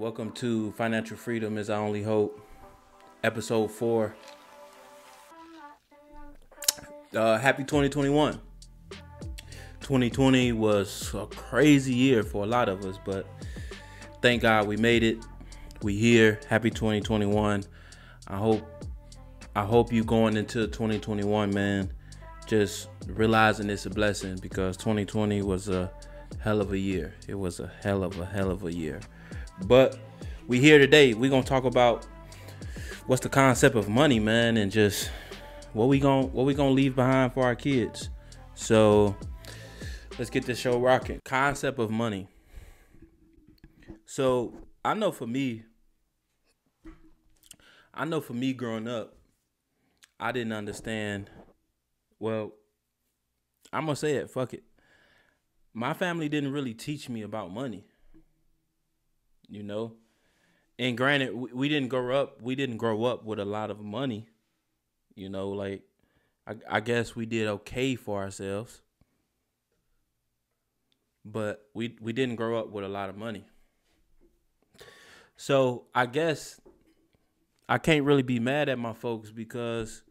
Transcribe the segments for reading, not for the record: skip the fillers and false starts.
Welcome to Financial Freedom is Our Only Hope, episode 4. Happy 2021. 2020 was a crazy year for a lot of us, but thank God we made it. We here. Happy 2021. I hope you going into 2021, man, just realizing it's a blessing, because 2020 was a hell of a year. It was a hell of a year. But we here today. We're gonna talk about what's the concept of money, man, and just what we gonna leave behind for our kids. So let's get this show rocking. Concept of money. So I know for me growing up, I didn't understand. Well, I'm gonna say it. Fuck it. My family didn't really teach me about money. You know, and granted, we didn't grow up with a lot of money. You know, like I guess we did okay for ourselves, but we didn't grow up with a lot of money. So I guess I can't really be mad at my folks, because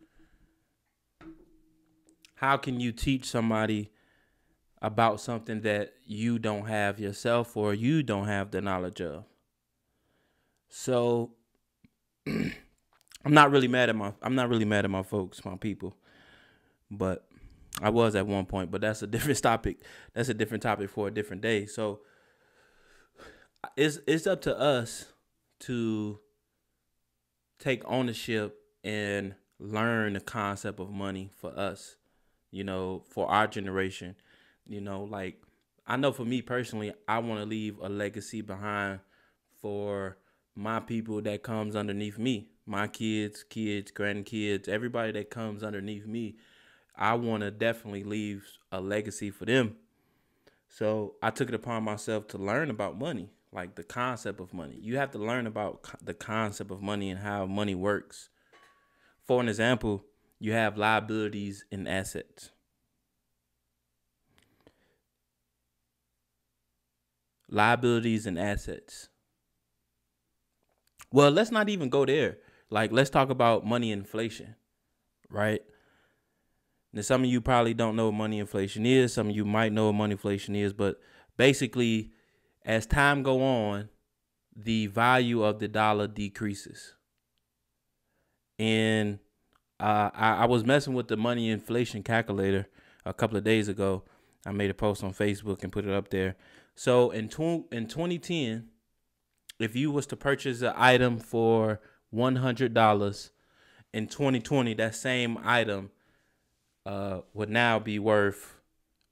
how can you teach somebody about something that you don't have yourself, or you don't have the knowledge of? So I'm not really mad at my folks, my people, but I was at one point. But that's a different topic. That's a different topic for a different day. So it's up to us to take ownership and learn the concept of money for us, you know, for our generation. You know, like, I know for me personally, I want to leave a legacy behind for my people that comes underneath me, my kids, grandkids, everybody that comes underneath me. I want to definitely leave a legacy for them. So I took it upon myself to learn about money, like the concept of money. You have to learn about the concept of money and how money works. For an example, you have liabilities and assets. Liabilities and assets. Well, let's not even go there. Like, let's talk about money inflation, right? Now, some of you probably don't know what money inflation is. Some of you might know what money inflation is. But basically, as time go on, the value of the dollar decreases. And I was messing with the money inflation calculator a couple of days ago. I made a post on Facebook and put it up there. So in 2010, if you was to purchase an item for $100 in 2020, that same item would now be worth,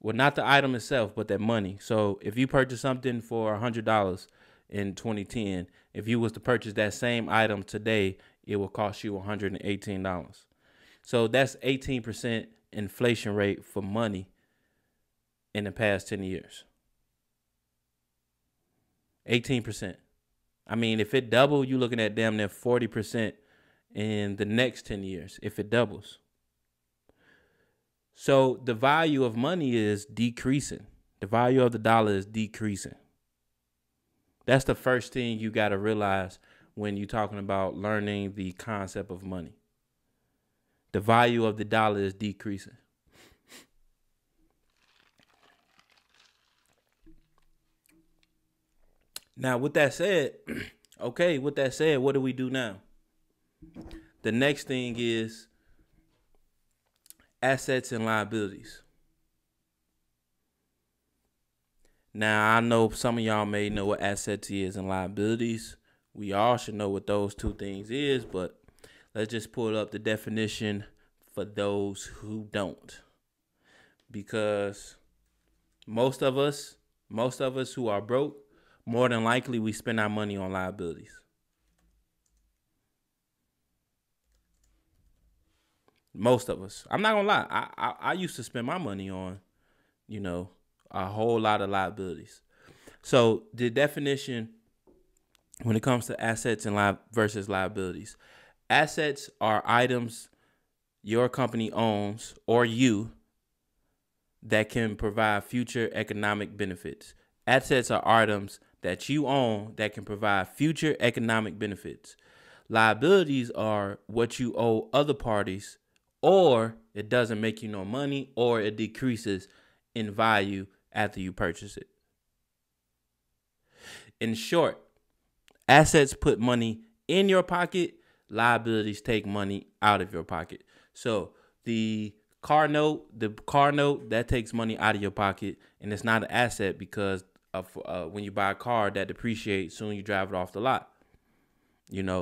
well, not the item itself, but that money. So if you purchase something for $100 in 2010, if you was to purchase that same item today, it will cost you $118. So that's 18% inflation rate for money in the past 10 years. 18%. I mean, if it double, you're looking at damn near 40% in the next 10 years, if it doubles. So the value of money is decreasing. The value of the dollar is decreasing. That's the first thing you got to realize when you're talking about learning the concept of money. The value of the dollar is decreasing. Now, with that said, what do we do now? The next thing is assets and liabilities. Now, I know some of y'all may know what assets is and liabilities. We all should know what those two things is, but let's just pull up the definition for those who don't. Because most of us who are broke, more than likely we spend our money on liabilities. Most of us. I'm not gonna lie. I used to spend my money on, you know, a whole lot of liabilities. So the definition when it comes to assets and versus liabilities. Assets are items your company owns, or you, that can provide future economic benefits. Assets are items that you own that can provide future economic benefits. Liabilities are what you owe other parties, or it doesn't make you no money, or it decreases in value after you purchase it. In short, assets put money in your pocket, liabilities take money out of your pocket. So the car note that takes money out of your pocket, and it's not an asset because of when you buy a car that depreciates soon you drive it off the lot.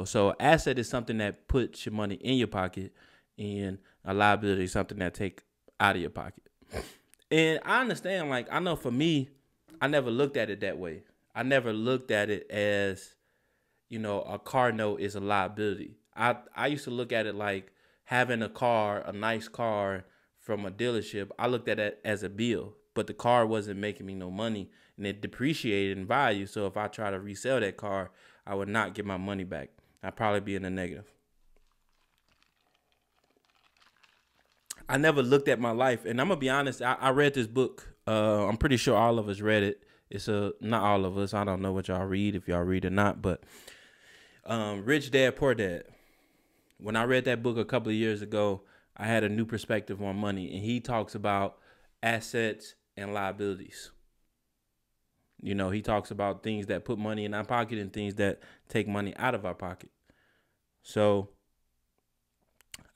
So asset is something that puts your money in your pocket, and a liability is something that take out of your pocket. And I understand, like, I know for me, I never looked at it that way. I never looked at it as, a car note is a liability. I used to look at it like having a nice car from a dealership. I looked at it as a bill, but the car wasn't making me no money, and it depreciated in value. So if I try to resell that car, I would not get my money back. I'd probably be in the negative. I never looked at my life, and I'm gonna be honest. I read this book. I'm pretty sure all of us read it. It's not all of us. I don't know what y'all read, if y'all read or not, but Rich Dad Poor Dad. When I read that book a couple of years ago, I had a new perspective on money, and he talks about assets and liabilities. He talks about things that put money in our pocket and things that take money out of our pocket. So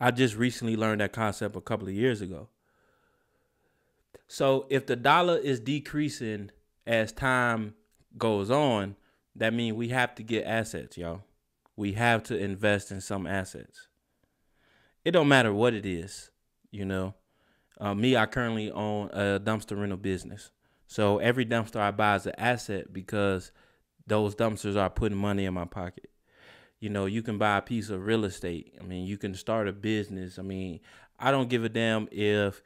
I just recently learned that concept a couple of years ago. So if the dollar is decreasing as time goes on, that means we have to get assets, y'all. We have to invest in some assets. It don't matter what it is, Me, I currently own a dumpster rental business. So every dumpster I buy is an asset because those dumpsters are putting money in my pocket. You can buy a piece of real estate. You can start a business. I don't give a damn if,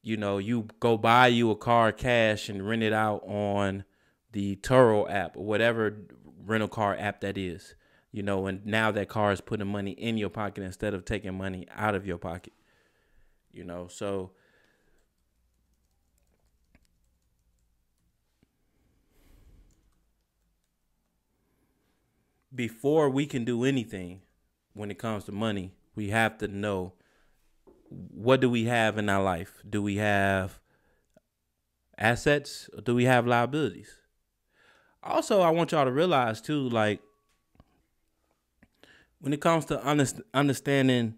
you go buy you a car cash and rent it out on the Turo app or whatever rental car app that is, and now that car is putting money in your pocket instead of taking money out of your pocket, so before we can do anything when it comes to money, we have to know, what do we have in our life? Do we have assets or do we have liabilities? Also, I want y'all to realize too, like, when it comes to understanding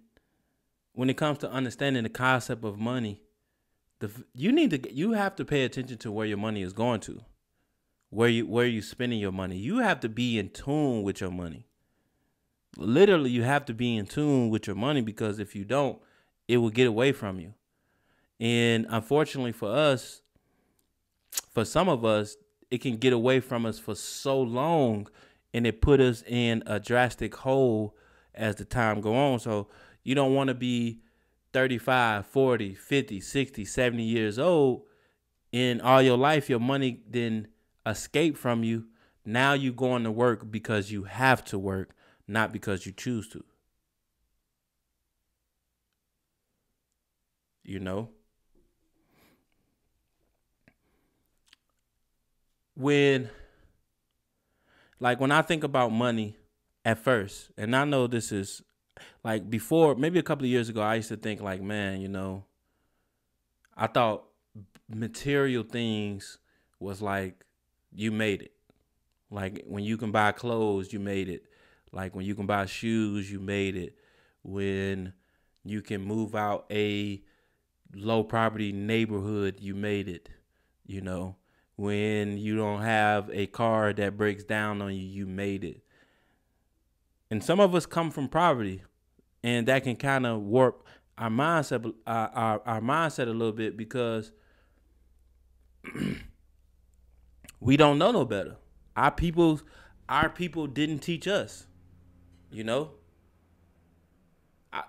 the concept of money, you have to pay attention to where your money is going to, where you spending your money. You have to be in tune with your money. Literally, you have to be in tune with your money, because if you don't, it will get away from you. And unfortunately for some of us, it can get away from us for so long, and it put us in a drastic hole as the time go on. So you don't want to be 35, 40, 50, 60, 70 years old. In all your life, your money then escape from you. Now you going to work because you have to work, not because you choose to. When I think about money at first, and I know this is like before, maybe a couple of years ago, I used to think like, man, I thought material things was like, you made it. Like when you can buy clothes, you made it. Like when you can buy shoes, you made it. When you can move out a low property neighborhood, you made it. When you don't have a car that breaks down on you, you made it. And some of us come from poverty, and that can kind of warp our mindset, our mindset a little bit, because we don't know no better. Our people didn't teach us.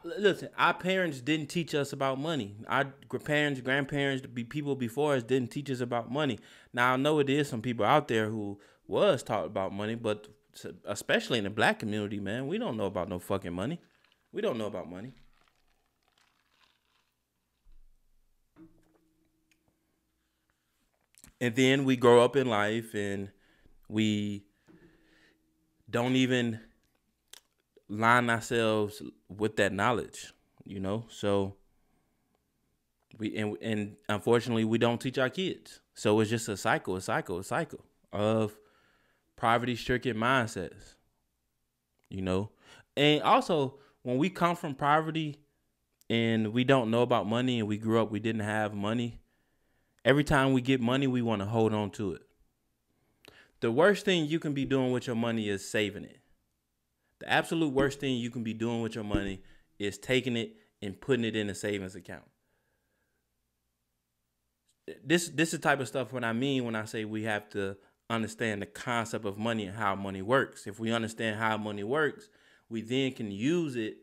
Listen, our parents didn't teach us about money. Our parents, grandparents, people before us didn't teach us about money. Now, I know it is some people out there who was taught about money, but especially in the black community, man, we don't know about no fucking money. We don't know about money. And then we grow up in life and We don't even line ourselves with that knowledge, So and unfortunately we don't teach our kids. So it's just a cycle of poverty-stricken mindsets, And also, when we come from poverty and we don't know about money and we grew up, we didn't have money, every time we get money, we want to hold on to it. The worst thing you can be doing with your money is saving it. The absolute worst thing you can be doing with your money is taking it and putting it in a savings account. This is the type of stuff what I mean when I say we have to understand the concept of money and how money works. If we understand how money works, we then can use it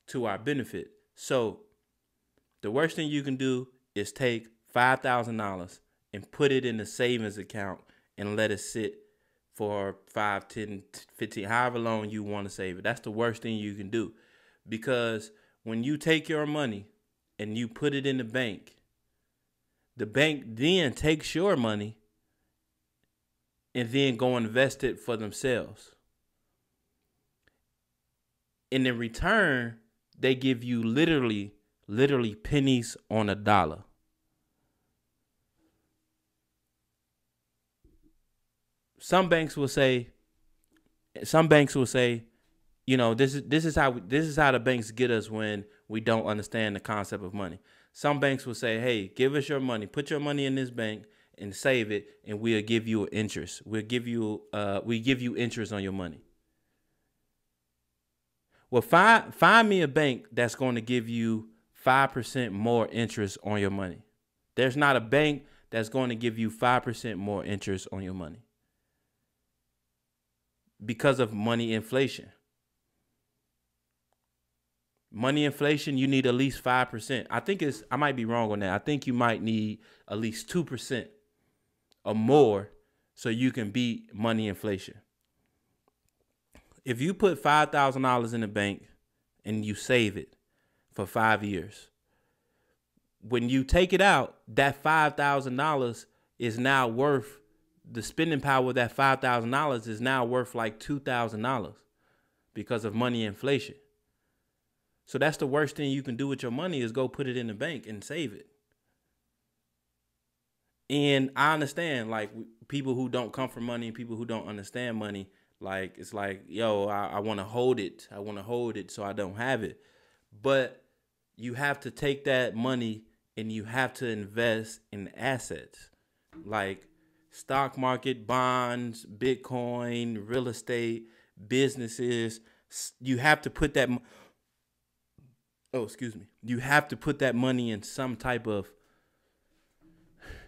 to our benefit. So the worst thing you can do is take $5,000 and put it in a savings account and let it sit for 5, 10, 15, however long you want to save it. That's the worst thing you can do, because when you take your money and you put it in the bank then takes your money and then go invest it for themselves. And in return, they give you literally pennies on a dollar. Some banks will say, this is how the banks get us when we don't understand the concept of money. Some banks will say, hey, give us your money, put your money in this bank and save it, and we'll give you an interest. We give you interest on your money. Well, find me a bank that's going to give you 5% more interest on your money. There's not a bank that's going to give you 5% more interest on your money because of money inflation. Money inflation, you need at least 5%. I might be wrong on that. I think you might need at least 2% or more so you can beat money inflation. If you put $5,000 in the bank and you save it for 5 years, when you take it out, that $5,000 is now worth, the spending power of that $5,000 is now worth like $2,000 because of money inflation. So that's the worst thing you can do with your money, is go put it in the bank and save it. And I understand, like, people who don't come from money, people who don't understand money, like, it's like, yo, I want to hold it. I want to hold it so I don't have it. But you have to take that money and you have to invest in assets like stock market, bonds, Bitcoin, real estate, businesses. You have to put that. You have to put that money in some type of.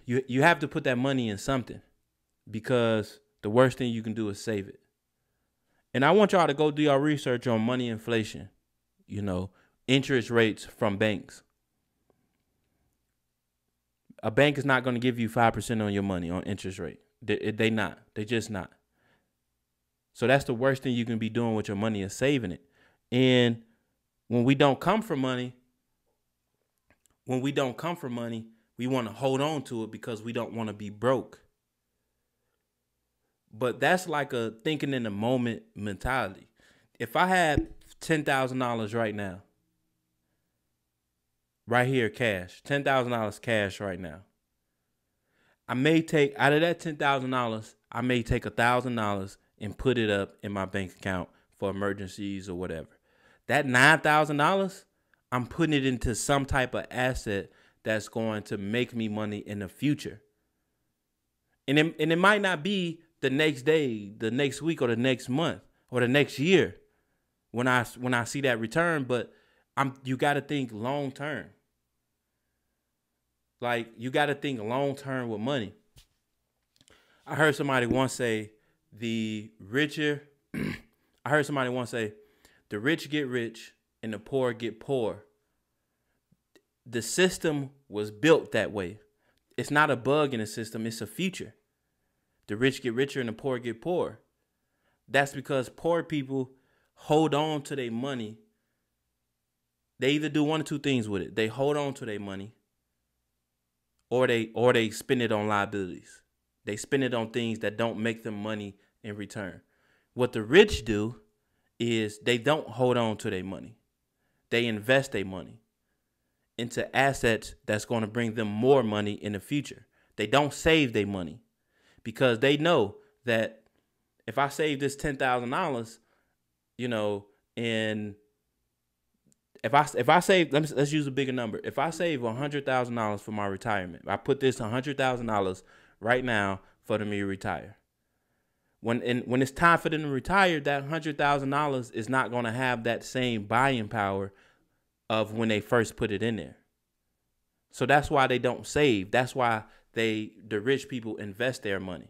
You have to put that money in something, because the worst thing you can do is save it. And I want y'all to go do your research on money inflation, interest rates from banks. A bank is not going to give you 5% on your money on interest rate. They not. They just not. So that's the worst thing you can be doing with your money, is saving it. And when we don't come from money, we want to hold on to it because we don't want to be broke. But that's like a thinking in the moment mentality. If I had $10,000 right now, right here, cash, $10,000 cash right now, I may take out of that $10,000, I may take $1,000 and put it up in my bank account for emergencies or whatever. That $9,000, I'm putting it into some type of asset that's going to make me money in the future. And it might not be the next day, the next week, or the next month, or the next year when I see that return, but you got to think long term. Like, you got to think long term with money. I heard somebody once say the rich get rich and the poor get poor. The system was built that way. It's not a bug in the system, it's a feature. The rich get richer and the poor get poor. That's because poor people hold on to their money. They either do one or two things with it. They hold on to their money, or they spend it on liabilities. They spend it on things that don't make them money in return. What the rich do is they don't hold on to their money. They invest their money into assets that's going to bring them more money in the future. They don't save their money because they know that if I save this $10,000, you know, and if I save, let's use a bigger number. If I save $100,000 for my retirement, I put this $100,000 right now for them to retire. When it's time for them to retire, that $100,000 is not going to have that same buying power of when they first put it in there. So that's why they don't save. That's why the rich people invest their money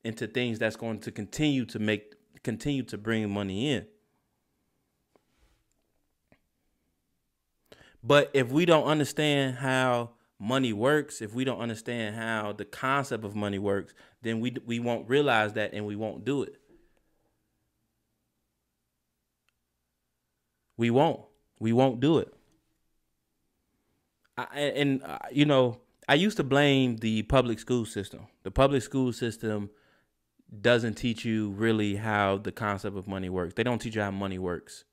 into things that's going to continue to bring money in. But if we don't understand how money works, if we don't understand how the concept of money works, then we won't realize that and we won't do it. We won't do it. I used to blame the public school system. The public school system doesn't teach you really how the concept of money works. They don't teach you how money works.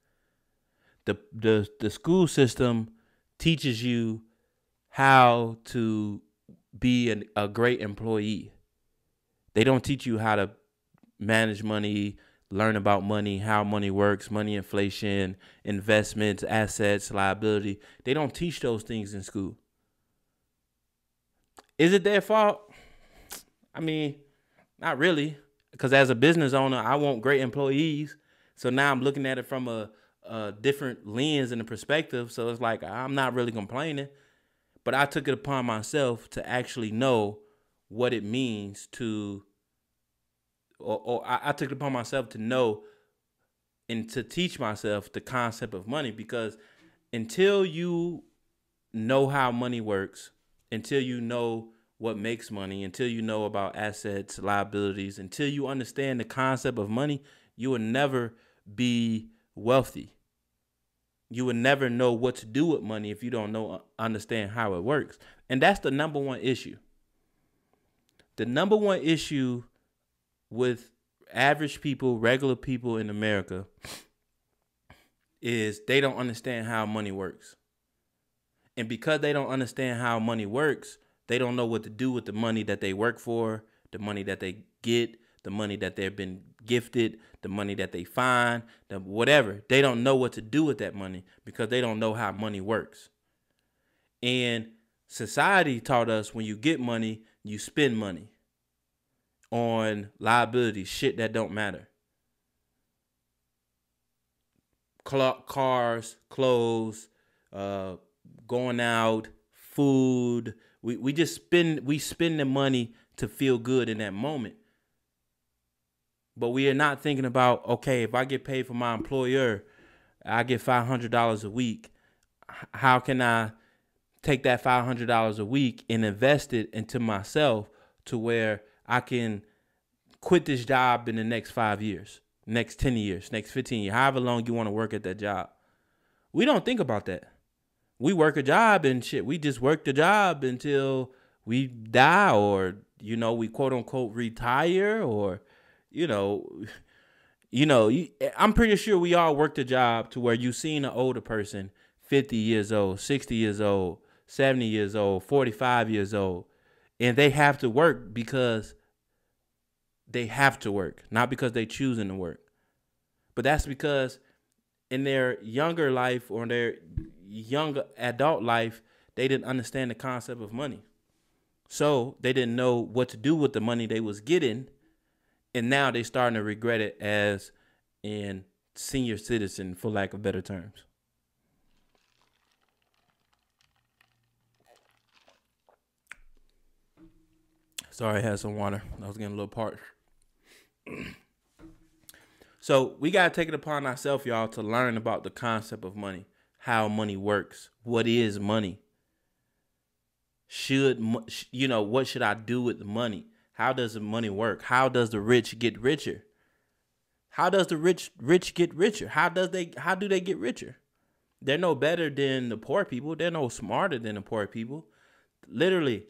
The school system teaches you how to be a great employee. They don't teach you how to manage money, learn about money, how money works, money inflation, investments, assets, liability. They don't teach those things in school. Is it their fault? I mean, not really. Because as a business owner, I want great employees. So now I'm looking at it from a different lens and a perspective. So it's like, I'm not really complaining. But I took it upon myself to actually know what it means to, or I took it upon myself to know and to teach myself the concept of money. Because until you know how money works, until you know what makes money, until you know about assets, liabilities, until you understand the concept of money, you will never be wealthy. You will never know what to do with money if you don't understand how it works. And that's the number one issue. The number one issue with average people, regular people in America, is they don't understand how money works. And because they don't understand how money works, they don't know what to do with the money that they work for, the money that they get, the money that they've been gifted, the money that they find, whatever. They don't know what to do with that money because they don't know how money works. And society taught us when you get money, you spend money on liabilities, shit that don't matter. Cars, clothes, going out, food. We spend the money to feel good in that moment. But we are not thinking about, okay, if I get paid from my employer, I get $500 a week. How can I take that $500 a week and invest it into myself to where I can quit this job in the next 5 years, next 10 years, next 15 years, however long you want to work at that job. We don't think about that. We work a job and shit. We just work the job until we die or, we quote unquote retire or, I'm pretty sure we all worked a job to where you've seen an older person, 50 years old, 60 years old, 70 years old, 45 years old, and they have to work because they have to work, not because they choosing to work. But that's because in their younger life or their young adult life, they didn't understand the concept of money. So they didn't know what to do with the money they was getting. And now they starting to regret it as in senior citizen, for lack of better terms. Sorry, I had some water. I was getting a little parched. So we got to take it upon ourselves, y'all, to learn about the concept of money, how money works, what is money. What should I do with the money? How does the money work? How does the rich get richer? How does the rich get richer? How do they get richer? They're no better than the poor people. They're no smarter than the poor people. Literally,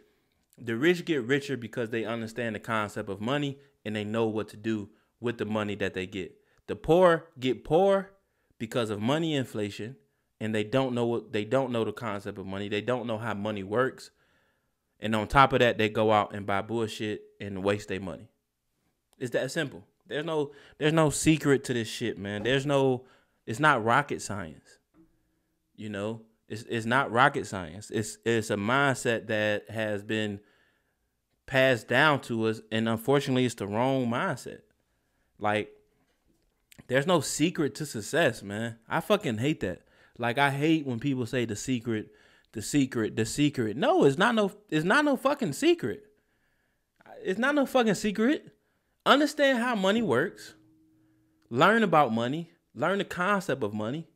The rich get richer because they understand the concept of money and they know what to do with the money that they get. The poor get poor because of money inflation, and they don't know the concept of money. They don't know how money works. And on top of that, they go out and buy bullshit and waste their money. It's that simple. There's no secret to this shit, man. It's not rocket science. You know, it's not rocket science. It's a mindset that has been passed down to us, and unfortunately it's the wrong mindset. Like, there's no secret to success, man. I fucking hate that. Like, I hate when people say the secret. No, it's not no fucking secret. It's not no fucking secret. Understand how money works. Learn about money. Learn the concept of money.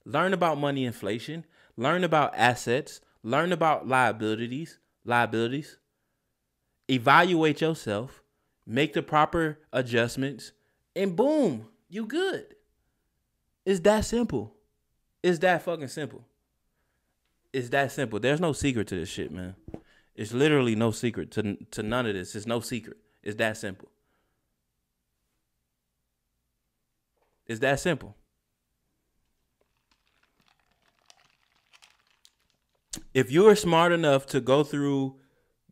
Learn about money inflation. Learn about assets. Learn about liabilities. Evaluate yourself. Make the proper adjustments. And boom, you good. It's that simple. It's that fucking simple. It's that simple. There's no secret to this shit, man. It's literally no secret to none of this. It's no secret. It's that simple. It's that simple. If you are smart enough to go through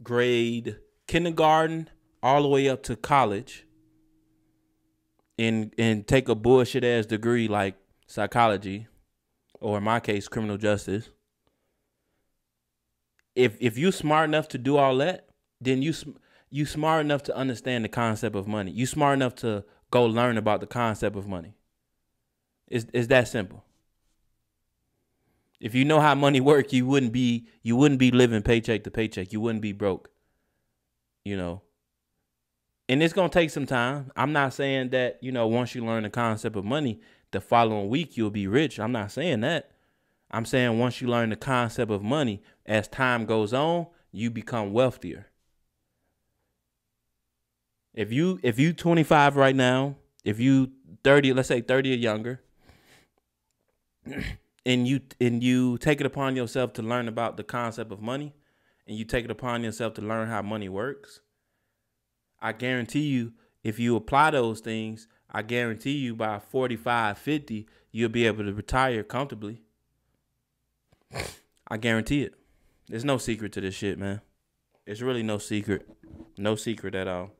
grade kindergarten all the way up to college and take a bullshit ass degree like psychology, or in my case, criminal justice, if you smart enough to do all that, then you smart enough to understand the concept of money. You smart enough to go learn about the concept of money. It's that simple. If you know how money works, you wouldn't be living paycheck to paycheck. You wouldn't be broke. You know. And it's gonna take some time. I'm not saying that, once you learn the concept of money, the following week you'll be rich. I'm not saying that. I'm saying once you learn the concept of money, as time goes on, you become wealthier. If you 25 right now, if you 30, let's say 30 or younger, and you take it upon yourself to learn about the concept of money, and you take it upon yourself to learn how money works, I guarantee you, if you apply those things, I guarantee you by 45, 50, you'll be able to retire comfortably. I guarantee it. There's no secret to this shit, man. It's really no secret. No secret at all.